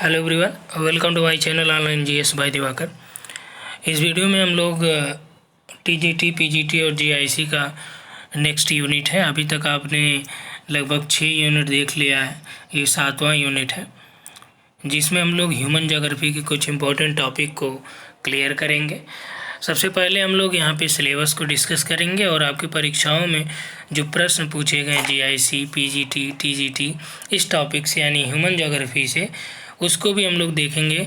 Hello everyone, welcome to my channel online GS by Diwakar. इस video में हम लोग टीजीटी, पीजीटी और जीआईसी का नेक्स्ट यूनिट है। अभी तक आपने लगभग 6 यूनिट देख लिया है। ये 7वां यूनिट है जिसमें हम लोग ह्यूमन ज्योग्राफी के कुछ इम्पोर्टेंट टॉपिक को क्लियर करेंगे। सबसे पहले हम लोग यहाँ पे सिलेबस को डिस्कस करेंगे और आपकी परीक्षाओं में जो प्रश्न पूछे गए जीआईसी, पीजीटी, टीजीटी इस टॉपिक से यानी ह्यूमन ज्योग्राफी से, उसको भी हम लोग देखेंगे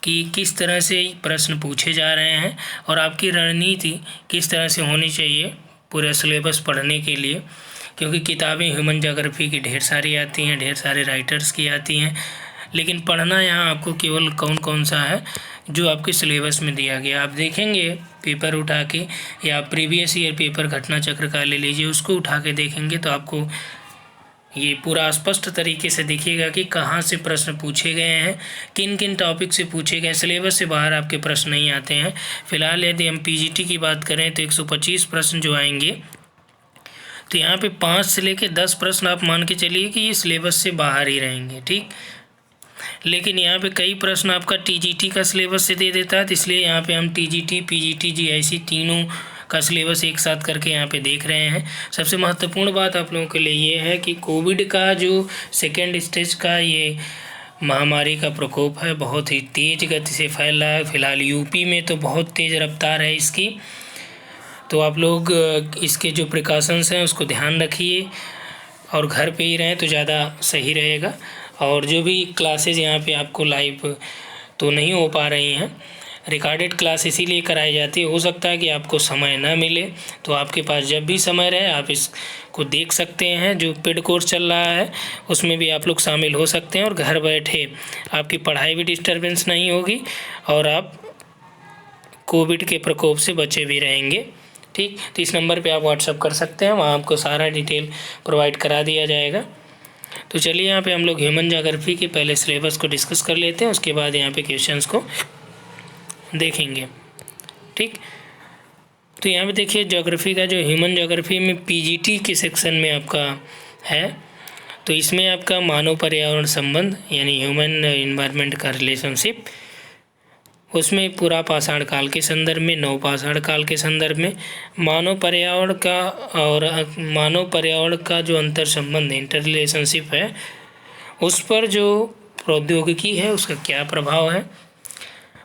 कि किस तरह से प्रश्न पूछे जा रहे हैं और आपकी रणनीति किस तरह से होनी चाहिए पूरा सिलेबस पढ़ने के लिए। क्योंकि किताबें ह्यूमन ज्योग्राफी की ढेर सारी आती हैं, ढेर सारे राइटर्स की आती हैं, लेकिन पढ़ना यहाँ आपको केवल कौन कौन सा है जो आपके सिलेबस में दिया गया। आप देखेंगे पेपर उठा के या प्रीवियस ईयर पेपर घटना चक्र का ले लीजिए, उसको उठा के देखेंगे तो आपको ये पूरा स्पष्ट तरीके से दिखेगा कि कहाँ से प्रश्न पूछे गए हैं, किन किन टॉपिक से पूछे गए। सिलेबस से बाहर आपके प्रश्न नहीं आते हैं। फिलहाल यदि हम पीजीटी की बात करें तो 125 प्रश्न जो आएंगे, तो यहाँ पे 5 से लेकर 10 प्रश्न आप मान के चलिए कि ये सिलेबस से बाहर ही रहेंगे, ठीक। लेकिन यहाँ पे कई प्रश्न आपका टीजीटी का सिलेबस से दे देता है, तो इसलिए यहाँ पे हम टीजीटी, पीजीटी, जीआईसी तीनों का सिलेबस एक साथ करके यहाँ पे देख रहे हैं। सबसे महत्वपूर्ण बात आप लोगों के लिए ये है कि कोविड का जो सेकेंड स्टेज का ये महामारी का प्रकोप है, बहुत ही तेज़ गति से फैल रहा है। फिलहाल यूपी में तो बहुत तेज़ रफ्तार है इसकी, तो आप लोग इसके जो प्रिकॉशंस हैं उसको ध्यान रखिए और घर पे ही रहें तो ज़्यादा सही रहेगा। और जो भी क्लासेज यहाँ पे आपको लाइव तो नहीं हो पा रही हैं, रिकॉर्डेड क्लास इसीलिए कराई जाती है। हो सकता है कि आपको समय ना मिले, तो आपके पास जब भी समय रहे आप इसको देख सकते हैं। जो पेड कोर्स चल रहा है उसमें भी आप लोग शामिल हो सकते हैं और घर बैठे आपकी पढ़ाई भी डिस्टर्बेंस नहीं होगी और आप कोविड के प्रकोप से बचे भी रहेंगे, ठीक। तो इस नंबर पे आप व्हाट्सअप कर सकते हैं, वहाँ आपको सारा डिटेल प्रोवाइड करा दिया जाएगा। तो चलिए यहाँ पे हम लोग ह्यूमन ज्योग्राफी के पहले सिलेबस को डिस्कस कर लेते हैं, उसके बाद यहाँ पे क्वेश्चंस को देखेंगे, ठीक। तो यहाँ पे देखिए ज्योग्राफी का जो ह्यूमन ज्योग्राफी में पीजीटी के सेक्शन में आपका है, तो इसमें आपका मानव पर्यावरण संबंध यानी ह्यूमन इन्वायरमेंट का रिलेशनशिप, उसमें पूरा पाषाण काल के संदर्भ में, नव पाषाण काल के संदर्भ में मानव पर्यावरण का और मानव पर्यावरण का जो अंतर संबंध इंटर रिलेशनशिप है, उस पर जो प्रौद्योगिकी है उसका क्या प्रभाव है।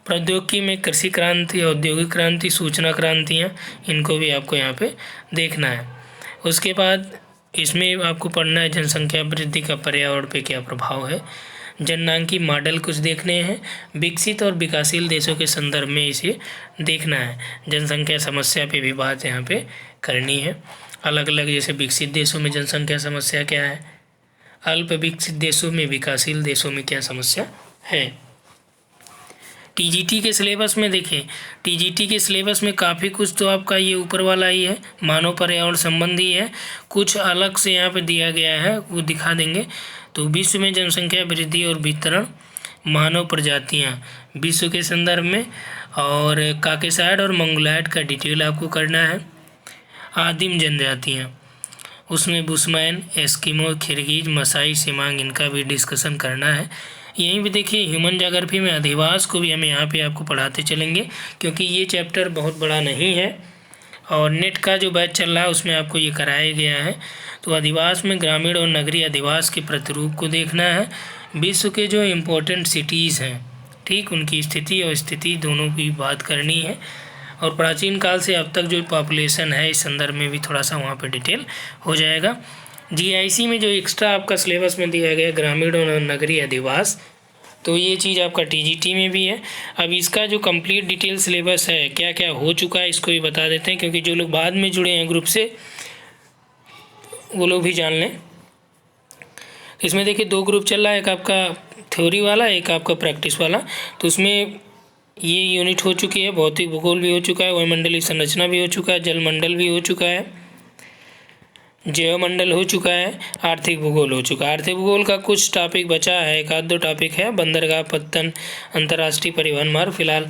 प्रौद्योगिकी में कृषि क्रांति, औद्योगिक क्रांति, सूचना क्रांतियाँ, इनको भी आपको यहाँ पे देखना है। उसके बाद इसमें आपको पढ़ना है जनसंख्या वृद्धि का पर्यावरण पे क्या प्रभाव है। जननांकी मॉडल कुछ देखने हैं, विकसित और विकासशील देशों के संदर्भ में इसे देखना है। जनसंख्या समस्या पे भी बात यहाँ पे करनी है, अलग अलग, जैसे विकसित देशों में जनसंख्या समस्या क्या है, अल्प विकसित देशों में, विकासशील देशों में क्या समस्या है। टीजीटी के सिलेबस में देखें, टीजीटी के सिलेबस में काफ़ी कुछ तो आपका ये ऊपर वाला ही है, मानव पर्यावरण संबंधी है, कुछ अलग से यहाँ पे दिया गया है वो दिखा देंगे। तो विश्व में जनसंख्या वृद्धि और वितरण, मानव प्रजातियाँ विश्व के संदर्भ में, और काकेसाइड और मंगोलाइड का डिटेल आपको करना है। आदिम जनजातियाँ, उसमें बुशमैन, एस्किमो, किर्गिज, मसाई, सिमांग, इनका भी डिस्कशन करना है। यहीं भी देखिए ह्यूमन ज्योग्राफी में अधिवास को भी हम यहाँ पे आपको पढ़ाते चलेंगे, क्योंकि ये चैप्टर बहुत बड़ा नहीं है और नेट का जो बैच चल रहा है उसमें आपको ये कराया गया है। तो अधिवास में ग्रामीण और नगरीय अधिवास के प्रतिरूप को देखना है। विश्व के जो इम्पोर्टेंट सिटीज़ हैं, ठीक, उनकी स्थिति और स्थिति दोनों की बात करनी है। और प्राचीन काल से अब तक जो पॉपुलेशन है इस संदर्भ में भी थोड़ा सा वहाँ पे डिटेल हो जाएगा। जीआईसी में जो एक्स्ट्रा आपका सिलेबस में दिया गया ग्रामीण और नगरीय अधिवास, तो ये चीज़ आपका टीजीटी में भी है। अब इसका जो कंप्लीट डिटेल सिलेबस है, क्या क्या हो चुका है, इसको भी बता देते हैं, क्योंकि जो लोग बाद में जुड़े हैं ग्रुप से वो लोग भी जान लें। इसमें देखिए 2 ग्रुप चल रहा है, एक आपका थ्योरी वाला, एक आपका प्रैक्टिस वाला। तो उसमें ये यूनिट हो चुकी है, भौतिक भूगोल भी हो चुका है, वायुमंडलीय संरचना भी हो चुका है, जलमंडल भी हो चुका है, जैवमंडल हो चुका है, आर्थिक भूगोल हो चुका है। आर्थिक भूगोल का कुछ टॉपिक बचा है, 1-2 टॉपिक है, बंदरगाह, पत्तन, अंतर्राष्ट्रीय परिवहन मार्ग, फिलहाल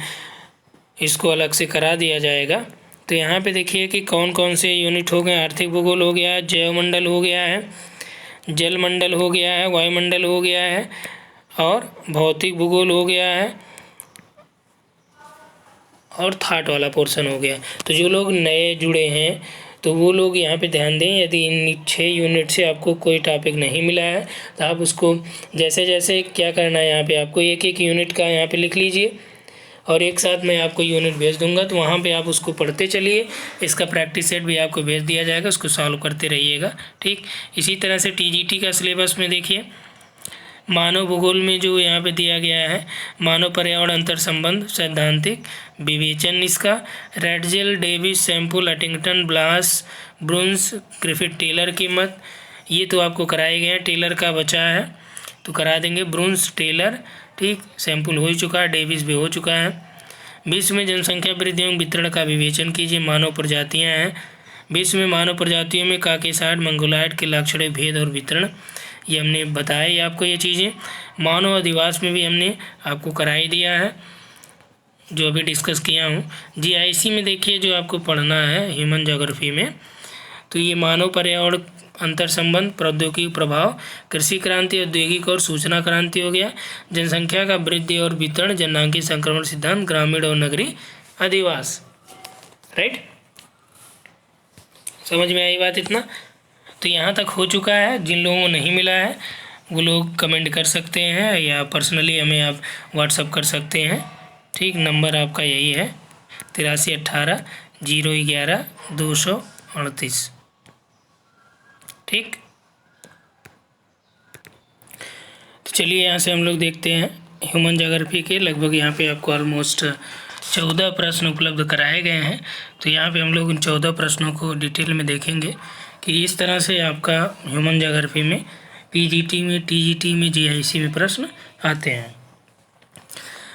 इसको अलग से करा दिया जाएगा। तो यहाँ पे देखिए कि कौन कौन से यूनिट हो गए। आर्थिक भूगोल हो गया है, जैवमंडल हो गया है, जलमंडल हो गया है, वायुमंडल हो गया है, और भौतिक भूगोल हो गया है और थाट वाला पोर्शन हो गया। तो जो लोग नए जुड़े हैं तो वो लोग यहाँ पे ध्यान दें, यदि इन 6 यूनिट से आपको कोई टॉपिक नहीं मिला है तो आप उसको जैसे जैसे क्या करना है, यहाँ पे आपको एक एक यूनिट का यहाँ पे लिख लीजिए और एक साथ मैं आपको यूनिट भेज दूंगा, तो वहाँ पे आप उसको पढ़ते चलिए। इसका प्रैक्टिस सेट भी आपको भेज दिया जाएगा, उसको सॉल्व करते रहिएगा। ठीक, इसी तरह से टीजीटी का सिलेबस में देखिए, मानव भूगोल में जो यहाँ पे दिया गया है, मानव पर्यावरण अंतर संबंध सैद्धांतिक विवेचन, इसका Ratzel, Davis, Semple, Huntington, Blache, Brunhes, Griffith, Taylor की मत, ये तो आपको कराए गए हैं। टेलर का बचा है तो करा देंगे, ब्रुन्स, टेलर, ठीक, सैम्पुल हो ही चुका है, डेविस भी हो चुका है। विश्व में जनसंख्या वृद्धि एवं वितरण का विवेचन कीजिए, मानव प्रजातियाँ हैं। विश्व में मानव प्रजातियों में काकेसाइड, मंगोलाइड के लक्षणिक भेद और वितरण, ये हमने बताया ही आपको ये चीज़ें। मानव अधिवास में भी हमने आपको कराई दिया है, जो अभी डिस्कस किया हूँ। जीआईसी में देखिए जो आपको पढ़ना है ह्यूमन ज्योग्राफी में, तो ये मानव पर्यावरण अंतर संबंध, प्रौद्योगिकी प्रभाव, कृषि क्रांति, औद्योगिक और सूचना क्रांति हो गया, जनसंख्या का वृद्धि और वितरण, जननांगीय संक्रमण सिद्धांत, ग्रामीण और नगरीय अधिवास। राइट, समझ में आई बात इतना? तो यहाँ तक हो चुका है। जिन लोगों को नहीं मिला है वो लोग कमेंट कर सकते हैं या पर्सनली हमें आप व्हाट्सअप कर सकते हैं। ठीक, नंबर आपका यही है 8318-011-238। ठीक, तो चलिए यहाँ से हम लोग देखते हैं ह्यूमन ज्योग्राफी के लगभग यहाँ पे आपको ऑलमोस्ट 14 प्रश्न उपलब्ध कराए गए हैं। तो यहाँ पे हम लोग उन 14 प्रश्नों को डिटेल में देखेंगे कि इस तरह से आपका ह्यूमन ज्योग्राफी में पीजीटी में, टीजीटी में, जीआईसी में प्रश्न आते हैं।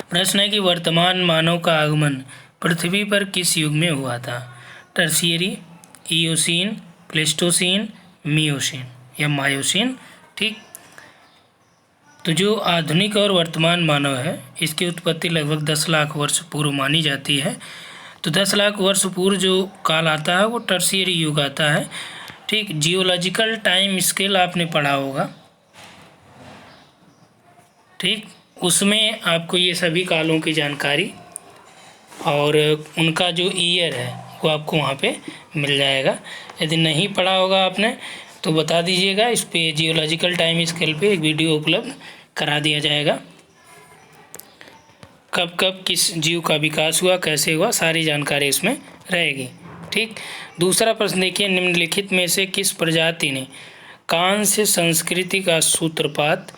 प्रश्न है कि वर्तमान मानव का आगमन पृथ्वी पर किस युग में हुआ था? टर्शियरी, इयोसीन, प्लेस्टोसीन, मियोसीन या मायोसीन। ठीक, तो जो आधुनिक और वर्तमान मानव है इसकी उत्पत्ति लगभग 10 लाख वर्ष पूर्व मानी जाती है। तो 10 लाख वर्ष पूर्व जो काल आता है वो टर्शियरी युग आता है। ठीक, जियोलॉजिकल टाइम स्केल आपने पढ़ा होगा, ठीक, उसमें आपको ये सभी कालों की जानकारी और उनका जो ईयर है वो आपको वहाँ पे मिल जाएगा। यदि नहीं पढ़ा होगा आपने तो बता दीजिएगा, इस पे जियोलॉजिकल टाइम स्केल पे एक वीडियो उपलब्ध करा दिया जाएगा। कब कब किस जीव का विकास हुआ, कैसे हुआ, सारी जानकारी इसमें रहेगी। ठीक, दूसरा प्रश्न देखिए, निम्नलिखित में से किस प्रजाति ने कांस्य संस्कृति का सूत्रपात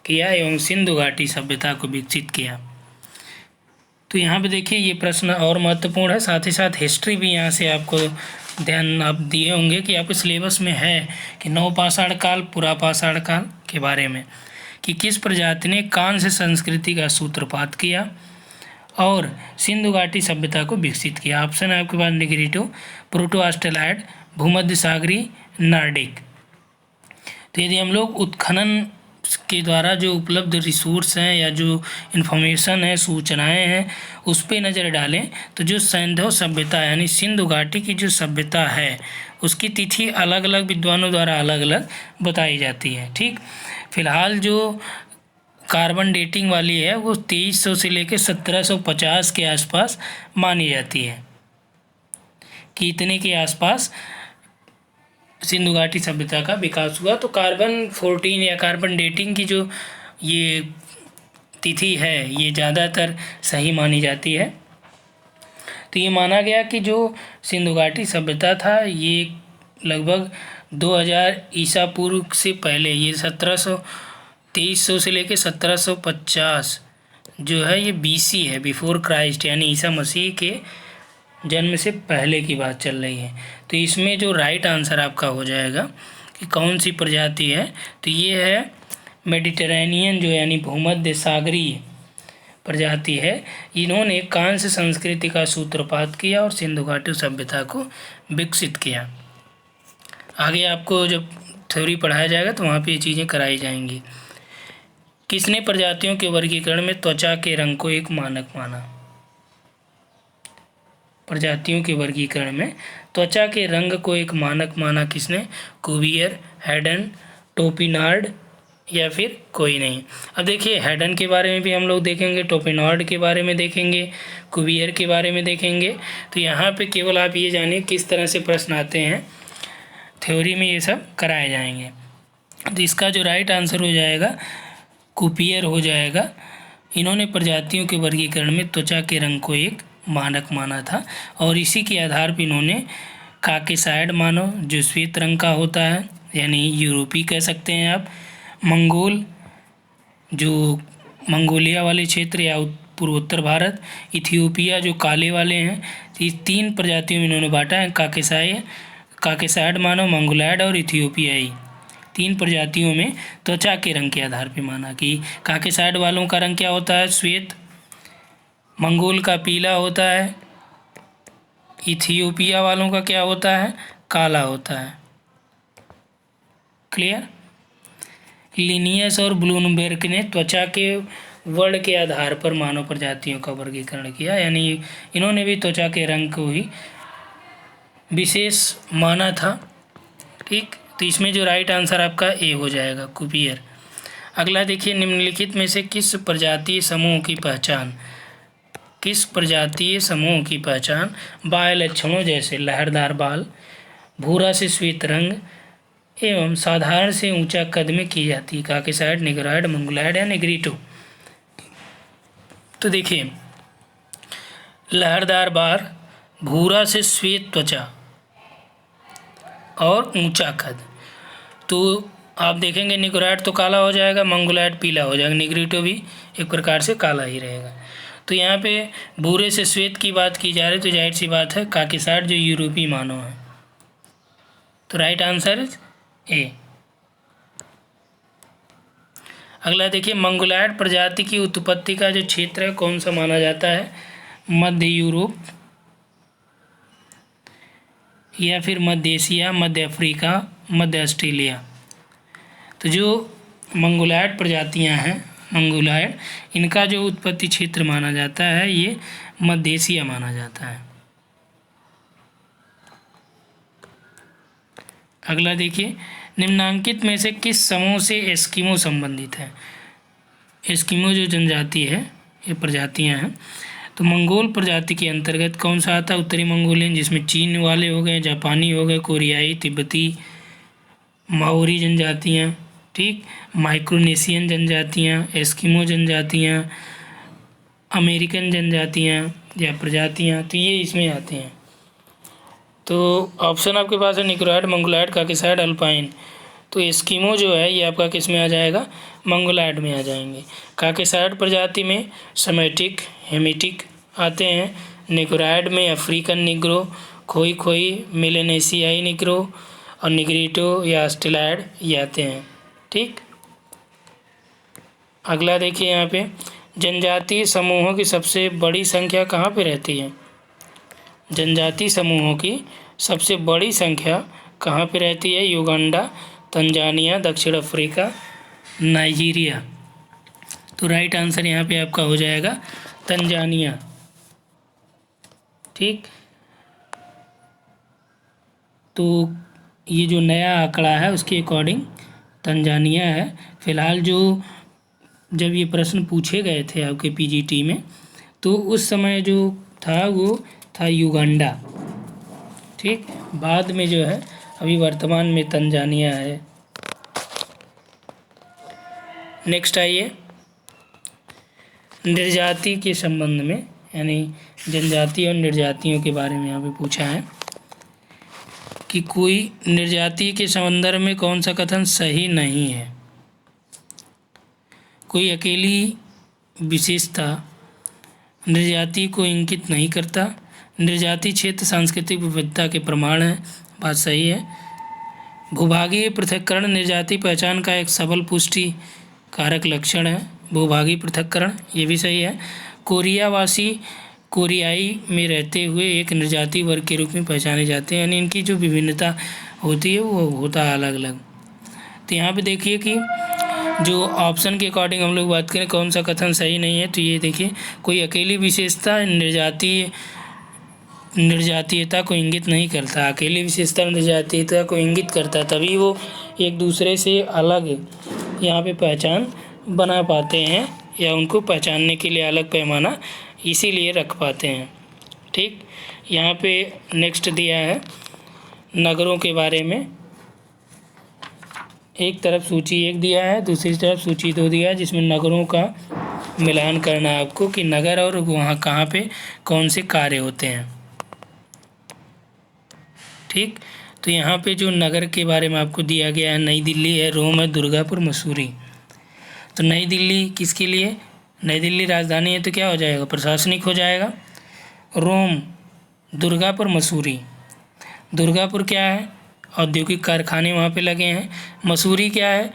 किया एवं सिंधु घाटी सभ्यता को विकसित किया? तो यहाँ पे देखिए ये प्रश्न और महत्वपूर्ण है, साथ ही साथ हिस्ट्री भी यहाँ से आपको ध्यान आप दिए होंगे कि आपके सिलेबस में है कि नवपाषाण काल, पुरापाषाण काल के बारे में, कि किस प्रजाति ने कांस्य संस्कृति का सूत्रपात किया और सिंधु घाटी सभ्यता को विकसित किया। ऑप्शन है आपके पास निग्रिटो, प्रोटो ऑस्ट्रेलॉइड, भूमध्य सागरी, नार्डिक। तो यदि हम लोग उत्खनन के द्वारा जो उपलब्ध रिसोर्स हैं या जो इन्फॉर्मेशन है, सूचनाएं हैं, उस पर नज़र डालें तो जो सैंधव सभ्यता यानी सिंधु घाटी की जो सभ्यता है उसकी तिथि अलग अलग विद्वानों द्वारा अलग अलग बताई जाती है। ठीक, फिलहाल जो कार्बन डेटिंग वाली है वो 2300 से लेकर 1750 के आसपास मानी जाती है कि इतने के आसपास सिंधु घाटी सभ्यता का विकास हुआ। तो कार्बन 14 या कार्बन डेटिंग की जो ये तिथि है ये ज़्यादातर सही मानी जाती है। तो ये माना गया कि जो सिंधु घाटी सभ्यता था ये लगभग 2000 ईसा पूर्व से पहले, ये 2300 से लेकर 1750 जो है ये बीसी है, बिफोर क्राइस्ट, यानी ईसा मसीह के जन्म से पहले की बात चल रही है। तो इसमें जो राइट आंसर आपका हो जाएगा कि कौन सी प्रजाति है, तो ये है मेडिटेरेनियन जो यानी भूमध्य सागरीय प्रजाति है। इन्होंने कांस्य संस्कृति का सूत्रपात किया और सिंधु घाटी सभ्यता को विकसित किया। आगे आपको जब थ्योरी पढ़ाया जाएगा तो वहाँ पे ये चीज़ें कराई जाएंगी। किसने प्रजातियों के वर्गीकरण में त्वचा के रंग को एक मानक माना? प्रजातियों के वर्गीकरण में त्वचा के रंग को एक मानक माना किसने? कुवियर, हैडन, टोपिनार्ड, या फिर कोई नहीं। अब देखिए हैडन के बारे में भी हम लोग देखेंगे, टोपेनॉर्ड के बारे में देखेंगे, कुवियर के बारे में देखेंगे। तो यहाँ पे केवल आप ये जानिए किस तरह से प्रश्न आते हैं, थ्योरी में ये सब कराए जाएंगे। तो इसका जो राइट आंसर हो जाएगा कुपियर हो जाएगा। इन्होंने प्रजातियों के वर्गीकरण में त्वचा के रंग को एक मानक माना था और इसी के आधार पर इन्होंने काकेसाइड मानो जो श्वेत रंग का होता है, यानी यूरोपी कह सकते हैं आप, मंगोल जो मंगोलिया वाले क्षेत्र या पूर्वोत्तर भारत, इथियोपिया जो काले वाले हैं। तो इस 3 प्रजातियों में इन्होंने बांटा है, काकेसाइड मानो, मंगोलाइड और इथियोपियाई। 3 प्रजातियों में त्वचा के रंग के आधार पर माना कि काकेसाइड वालों का रंग क्या होता है, श्वेत, मंगोल का पीला होता है, इथियोपिया वालों का क्या होता है, काला होता है। क्लियर। लिनियस और ब्लूमबर्ग ने त्वचा के वर्ण के आधार पर मानव प्रजातियों का वर्गीकरण किया, यानी इन्होंने भी त्वचा के रंग को ही विशेष माना था। ठीक, तो इसमें जो राइट आंसर आपका ए हो जाएगा, कुपियर। अगला देखिए, निम्नलिखित में से किस प्रजातीय समूह की पहचान बाह्य लक्षणों जैसे लहरदार बाल, भूरा से श्वेत रंग एवं साधारण से ऊंचा कद में की जाती है, काकेसाइड, निग्रोइड, मंगोलाइड या निग्रिटो। तो देखिए, लहरदार बाल, भूरा से श्वेत त्वचा और ऊंचा कद। तो आप देखेंगे निग्रोइड तो काला हो जाएगा, मंगोलाइड पीला हो जाएगा, निग्रिटो भी एक प्रकार से काला ही रहेगा। तो यहाँ पे भूरे से श्वेत की बात की जा रही, तो जाहिर सी बात है काकेसाइड जो यूरोपीय मानव है। तो राइट आंसर ए। अगला देखिए, मंगोलाइड प्रजाति की उत्पत्ति का जो क्षेत्र है कौन सा माना जाता है, मध्य यूरोप या फिर मध्य एशिया, मध्य अफ्रीका, मध्य ऑस्ट्रेलिया। तो जो मंगोलाइड प्रजातियां हैं, मंगोलाइड, इनका जो उत्पत्ति क्षेत्र माना जाता है ये मध्य एशिया माना जाता है। अगला देखिए, निम्नांकित में से किस समूह से एस्किमो संबंधित है। एस्किमो जो जनजाति है, ये प्रजातियां हैं, तो मंगोल प्रजाति के अंतर्गत कौन सा आता है, उत्तरी मंगोलियन, जिसमें चीन वाले हो गए, जापानी हो गए, कोरियाई, तिब्बती, माओरी जनजातियाँ, ठीक, माइक्रोनेशियन जनजातियाँ, एस्किमो जनजातियाँ, अमेरिकन जनजातियाँ या प्रजातियाँ, तो ये इसमें आते हैं। तो ऑप्शन आपके पास है निग्रोइड, मंगोलाइड, काकेसाइड, अल्पाइन। तो एस्किमो जो है ये आपका किस में आ जाएगा, मंगोलाइड में आ जाएंगे। काकेसाइड प्रजाति में सेमेटिक, हेमिटिक आते हैं। निग्रोइड में अफ्रीकन निग्रो, खोई, मेलेनेशियाई निग्रो और निग्रिटो या ऑस्ट्रेलाइड ये आते हैं। ठीक, अगला देखिए, यहाँ पे जनजातीय समूहों की सबसे बड़ी संख्या कहाँ पे रहती है। जनजातीय समूहों की सबसे बड़ी संख्या कहाँ पे रहती है, युगांडा, तंजानिया, दक्षिण अफ्रीका, नाइजीरिया। तो राइट आंसर यहाँ पे आपका हो जाएगा तंजानिया। ठीक, तो ये जो नया आंकड़ा है उसके अकॉर्डिंग तंजानिया है। फिलहाल जो जब ये प्रश्न पूछे गए थे आपके पीजीटी में, तो उस समय जो था वो था युगांडा। ठीक, बाद में जो है अभी वर्तमान में तंजानिया है। नेक्स्ट आइए, निर्जाति के संबंध में, यानी जनजाति और निर्जातियों के बारे में यहाँ पे पूछा है कि कोई निर्जाति के संदर्भ में कौन सा कथन सही नहीं है। कोई अकेली विशेषता निर्जाति को इंगित नहीं करता। निर्जाति क्षेत्र सांस्कृतिक विविधता के प्रमाण है, बात सही है। भूभागीय पृथक्करण निर्जाति पहचान का एक सबल पुष्टि कारक लक्षण है, भूभागीय पृथक्करण, ये भी सही है। कोरियावासी कोरियाई में रहते हुए एक निर्जाति वर्ग के रूप में पहचाने जाते हैं, यानी इनकी जो विभिन्नता होती है वो होता है अलग अलग। तो यहाँ पे देखिए कि जो ऑप्शन के अकॉर्डिंग हम लोग बात करें कौन सा कथन सही नहीं है, तो ये देखिए, कोई अकेली विशेषता निर्जातीयता को इंगित नहीं करता। अकेली विशेषता निर्जातीयता को इंगित करता, तभी वो एक दूसरे से अलग यहाँ पे पहचान बना पाते हैं या उनको पहचानने के लिए अलग पैमाना इसीलिए रख पाते हैं। ठीक, यहाँ पे नेक्स्ट दिया है नगरों के बारे में। एक तरफ सूची 1 दिया है, दूसरी तरफ सूची 2 दिया है, जिसमें नगरों का मिलान करना है आपको कि नगर और वहाँ कहाँ पे कौन से कार्य होते हैं। ठीक, तो यहाँ पे जो नगर के बारे में आपको दिया गया है, नई दिल्ली है, रोम है, दुर्गापुर, मसूरी। तो नई दिल्ली किसके लिए? नई दिल्ली राजधानी है तो क्या हो जाएगा? प्रशासनिक हो जाएगा। रोम, दुर्गापुर, मसूरी। दुर्गापुर क्या है? औद्योगिक कारखाने वहाँ पे लगे हैं। मसूरी क्या है?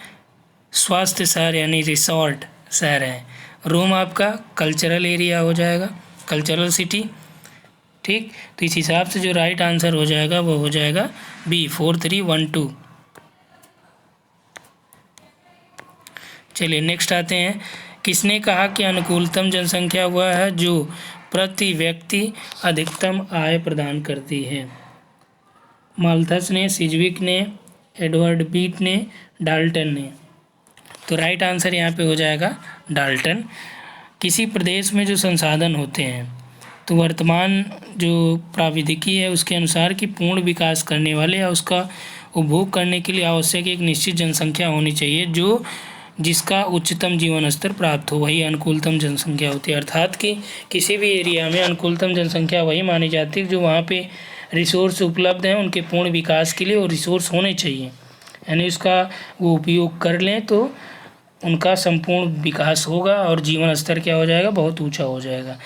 स्वास्थ्य शहर यानी रिसोर्ट शहर है। रोम आपका कल्चरल एरिया हो जाएगा, कल्चरल सिटी। ठीक, तो इस हिसाब से जो राइट आंसर हो जाएगा वो हो जाएगा बी, 4312। चलिए नेक्स्ट आते हैं। किसने कहा कि अनुकूलतम जनसंख्या वह है जो प्रति व्यक्ति अधिकतम आय प्रदान करती है? माल्थस ने, सिजविक ने, एडवर्ड बीट ने, डाल्टन ने। तो राइट आंसर यहाँ पे हो जाएगा डाल्टन। किसी प्रदेश में जो संसाधन होते हैं तो वर्तमान जो प्राविधिकी है उसके अनुसार कि पूर्ण विकास करने वाले या उसका उपभोग करने के लिए आवश्यक एक निश्चित जनसंख्या होनी चाहिए जो जिसका उच्चतम जीवन स्तर प्राप्त हो, वही अनुकूलतम जनसंख्या होती है। अर्थात कि किसी भी एरिया में अनुकूलतम जनसंख्या वही मानी जाती है जो वहाँ पे रिसोर्स उपलब्ध हैं उनके पूर्ण विकास के लिए, और रिसोर्स होने चाहिए, यानी उसका वो उपयोग कर लें तो उनका संपूर्ण विकास होगा और जीवन स्तर क्या हो जाएगा? बहुत ऊंचा हो जाएगा।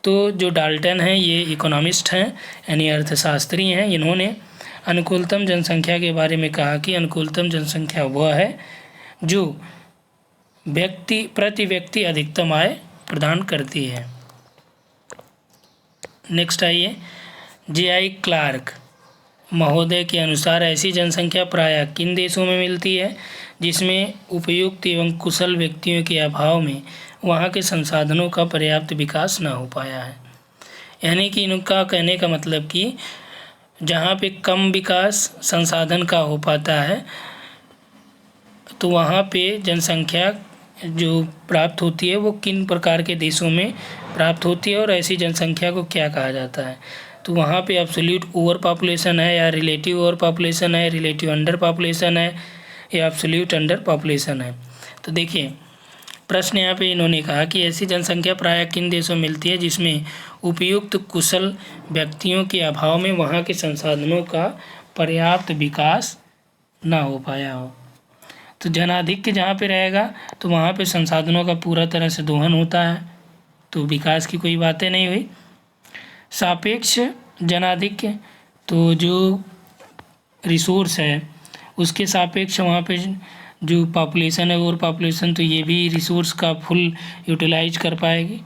तो जो डाल्टन हैं ये इकोनॉमिस्ट हैं यानी अर्थशास्त्री हैं। इन्होंने अनुकूलतम जनसंख्या के बारे में कहा कि अनुकूलतम जनसंख्या वह है जो प्रति व्यक्ति अधिकतम आय प्रदान करती है। नेक्स्ट आइए, J.I. क्लार्क महोदय के अनुसार ऐसी जनसंख्या प्रायः किन देशों में मिलती है जिसमें उपयुक्त एवं कुशल व्यक्तियों के अभाव में वहाँ के संसाधनों का पर्याप्त विकास न हो पाया है। यानी कि इनका कहने का मतलब कि जहाँ पे कम विकास संसाधन का हो पाता है तो वहाँ पे जनसंख्या जो प्राप्त होती है वो किन प्रकार के देशों में प्राप्त होती है और ऐसी जनसंख्या को क्या कहा जाता है। तो वहाँ पे एब्सोल्यूट ओवर पॉपुलेशन है या रिलेटिव ओवर पॉपुलेशन है, रिलेटिव अंडर पॉपुलेशन है या एब्सोल्यूट अंडर पॉपुलेशन है। तो देखिए प्रश्न यहाँ पे इन्होंने कहा कि ऐसी जनसंख्या प्रायः किन देशों में मिलती है जिसमें उपयुक्त कुशल व्यक्तियों के अभाव में वहाँ के संसाधनों का पर्याप्त विकास ना हो पाया हो। तो जनाधिक्य जहाँ पे रहेगा तो वहाँ पे संसाधनों का पूरा तरह से दोहन होता है, तो विकास की कोई बातें नहीं हुई। सापेक्ष जनाधिक्य, तो जो रिसोर्स है उसके सापेक्ष वहाँ पे जो पॉपुलेशन है और पॉपुलेशन, तो ये भी रिसोर्स का फुल यूटिलाइज कर पाएगी।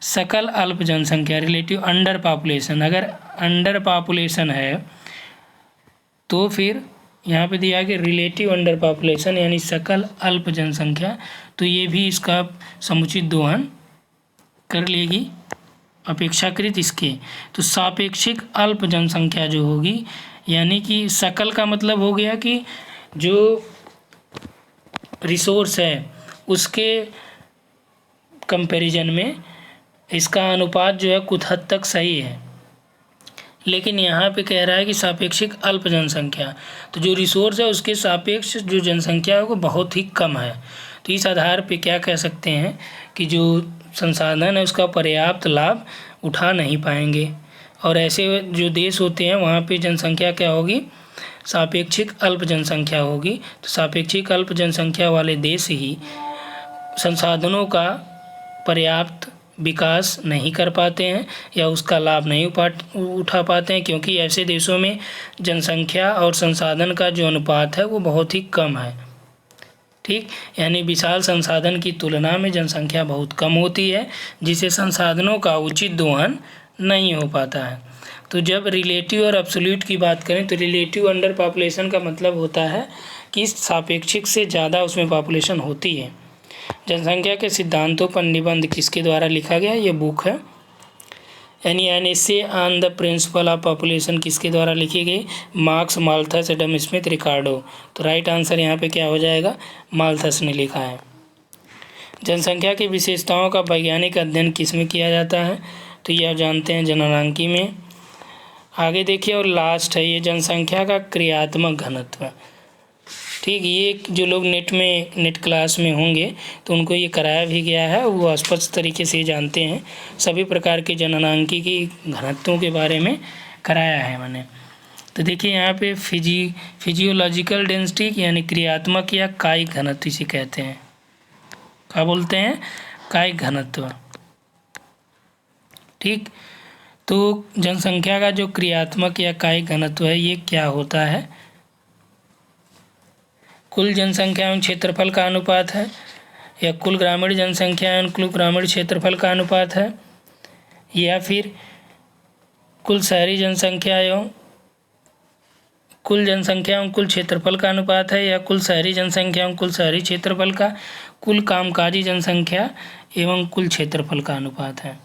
सकल अल्प जनसंख्या रिलेटिव अंडर पॉपुलेशन, अगर अंडर पॉपुलेशन है तो फिर यहाँ पे दिया गया रिलेटिव अंडर पॉपुलेशन यानी सकल अल्प जनसंख्या, तो ये भी इसका समुचित दोहन कर लेगी अपेक्षाकृत इसके। तो सापेक्षिक अल्प जनसंख्या जो होगी यानी कि सकल का मतलब हो गया कि जो रिसोर्स है उसके कंपैरिजन में इसका अनुपात जो है कुछ हद तक सही है, लेकिन यहाँ पे कह रहा है कि सापेक्षिक अल्प जनसंख्या, तो जो रिसोर्स है उसके सापेक्ष जो जनसंख्या है वो बहुत ही कम है। तो इस आधार पे क्या कह सकते हैं कि जो संसाधन है उसका पर्याप्त लाभ उठा नहीं पाएंगे, और ऐसे जो देश होते हैं वहाँ पे जनसंख्या क्या होगी? सापेक्षिक अल्प जनसंख्या होगी। तो सापेक्षिक अल्प जनसंख्या वाले देश ही संसाधनों का पर्याप्त विकास नहीं कर पाते हैं या उसका लाभ नहीं उठा पाते हैं, क्योंकि ऐसे देशों में जनसंख्या और संसाधन का जो अनुपात है वो बहुत ही कम है। ठीक, यानी विशाल संसाधन की तुलना में जनसंख्या बहुत कम होती है जिससे संसाधनों का उचित दोहन नहीं हो पाता है। तो जब रिलेटिव और एब्सोल्यूट की बात करें तो रिलेटिव अंडर पॉपुलेशन का मतलब होता है कि सापेक्षिक से ज़्यादा उसमें पॉपुलेशन होती है। जनसंख्या के सिद्धांतों पर निबंध किसके द्वारा लिखा गया? ये बुक है यानी an essay on the principle of population किसके द्वारा लिखी गई? मार्क्स, माल्थस, एडम स्मिथ, रिकार्डो। तो राइट आंसर यहाँ पे क्या हो जाएगा? माल्थस ने लिखा है। जनसंख्या की विशेषताओं का वैज्ञानिक अध्ययन किसमें किया जाता है? तो ये आप जानते हैं जननांकी में। आगे देखिए और लास्ट है ये जनसंख्या का क्रियात्मक घनत्व। ठीक, ये जो लोग नेट क्लास में होंगे तो उनको ये कराया भी गया है, वो स्पष्ट तरीके से जानते हैं। सभी प्रकार के जननांकी की घनत्वों के बारे में कराया है मैंने। तो देखिए यहाँ पे फिजियोलॉजिकल डेंसिटी यानी क्रियात्मक या कायिक घनत्व इसे कहते हैं। क्या बोलते हैं? कायिक घनत्व। ठीक, तो जनसंख्या का जो क्रियात्मक या कायिक घनत्व है ये क्या होता है? कुल जनसंख्या एवं क्षेत्रफल का अनुपात है, या कुल ग्रामीण जनसंख्या एवं कुल ग्रामीण क्षेत्रफल का अनुपात है, या फिर कुल शहरी जनसंख्या एवं कुल जनसंख्या एवं कुल क्षेत्रफल का अनुपात है, या कुल शहरी जनसंख्या एवं कुल शहरी क्षेत्रफल का, कुल कामकाजी जनसंख्या एवं कुल क्षेत्रफल का अनुपात है।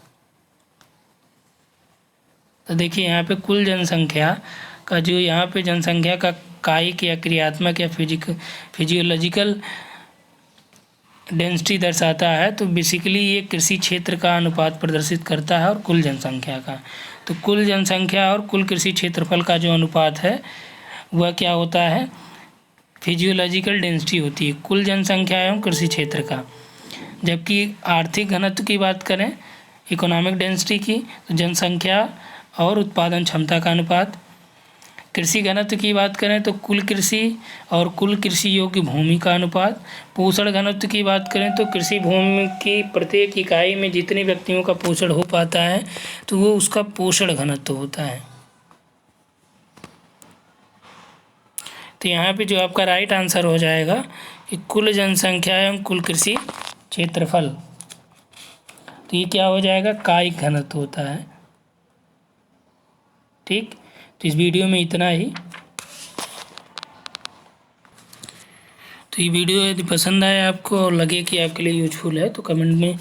तो देखिए यहाँ पे कुल जनसंख्या का जो यहाँ पे जनसंख्या का कायिक या क्रियात्मक या फिजियोलॉजिकल डेंसिटी दर्शाता है, तो बेसिकली ये कृषि क्षेत्र का अनुपात प्रदर्शित करता है और कुल जनसंख्या का। तो कुल जनसंख्या और कुल कृषि क्षेत्रफल का जो अनुपात है वह क्या होता है? फिजियोलॉजिकल डेंसिटी होती है कुल जनसंख्या एवं कृषि क्षेत्र का। जबकि आर्थिक घनत्व की बात करें, इकोनॉमिक डेंसिटी की, तो जनसंख्या और उत्पादन क्षमता का अनुपात। कृषि घनत्व की बात करें तो कुल कृषि और कुल कृषि योग्य भूमि का अनुपात। पोषण घनत्व की बात करें तो कृषि भूमि की प्रत्येक इकाई में जितने व्यक्तियों का पोषण हो पाता है तो वो उसका पोषण घनत्व होता है। तो यहाँ पे जो आपका राइट आंसर हो जाएगा कि कुल जनसंख्या एवं कुल कृषि क्षेत्रफल, तो ये क्या हो जाएगा? कायिक घनत्व होता है। ठीक, तो इस वीडियो में इतना ही। तो ये वीडियो यदि पसंद आए आपको और लगे कि आपके लिए यूजफुल है तो कमेंट में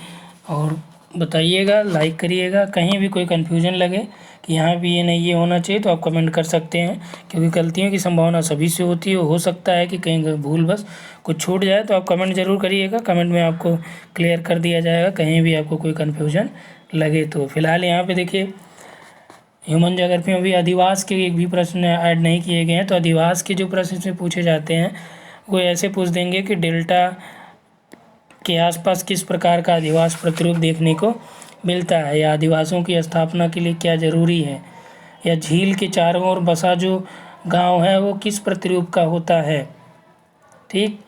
और बताइएगा, लाइक करिएगा। कहीं भी कोई कन्फ्यूजन लगे कि यहाँ भी ये नहीं ये होना चाहिए तो आप कमेंट कर सकते हैं, क्योंकि गलतियों की संभावना सभी से होती है। हो सकता है कि कहीं भूल बस कुछ छूट जाए, तो आप कमेंट ज़रूर करिएगा। कमेंट में आपको क्लियर कर दिया जाएगा कहीं भी आपको कोई कन्फ्यूजन लगे तो। फिलहाल यहाँ पर देखिए ह्यूमन ज्योग्राफी में भी अधिवास के एक भी प्रश्न ऐड नहीं किए गए हैं। तो अधिवास के जो प्रश्न इसमें पूछे जाते हैं वो ऐसे पूछ देंगे कि डेल्टा के आसपास किस प्रकार का अधिवास प्रतिरूप देखने को मिलता है, या आदिवासियों की स्थापना के लिए क्या जरूरी है, या झील के चारों ओर बसा जो गांव है वो किस प्रतिरूप का होता है। ठीक,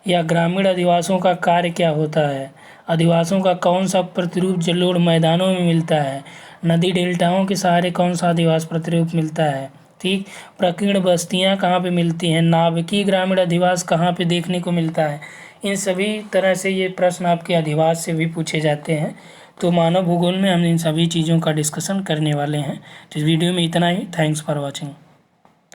या ग्रामीण अधिवासियों का कार्य क्या होता है, अधिवासियों का कौन सा प्रतिरूप जलोढ़ मैदानों में मिलता है, नदी डेल्टाओं के सहारे कौन सा अधिवास प्रतिरूप मिलता है। ठीक, प्रकीर्ण बस्तियां कहाँ पे मिलती हैं, नाभिकीय ग्रामीण अधिवास कहाँ पे देखने को मिलता है। इन सभी तरह से ये प्रश्न आपके अधिवास से भी पूछे जाते हैं। तो मानव भूगोल में हम इन सभी चीज़ों का डिस्कशन करने वाले हैं। तो इस वीडियो में इतना ही। Thanks for watching.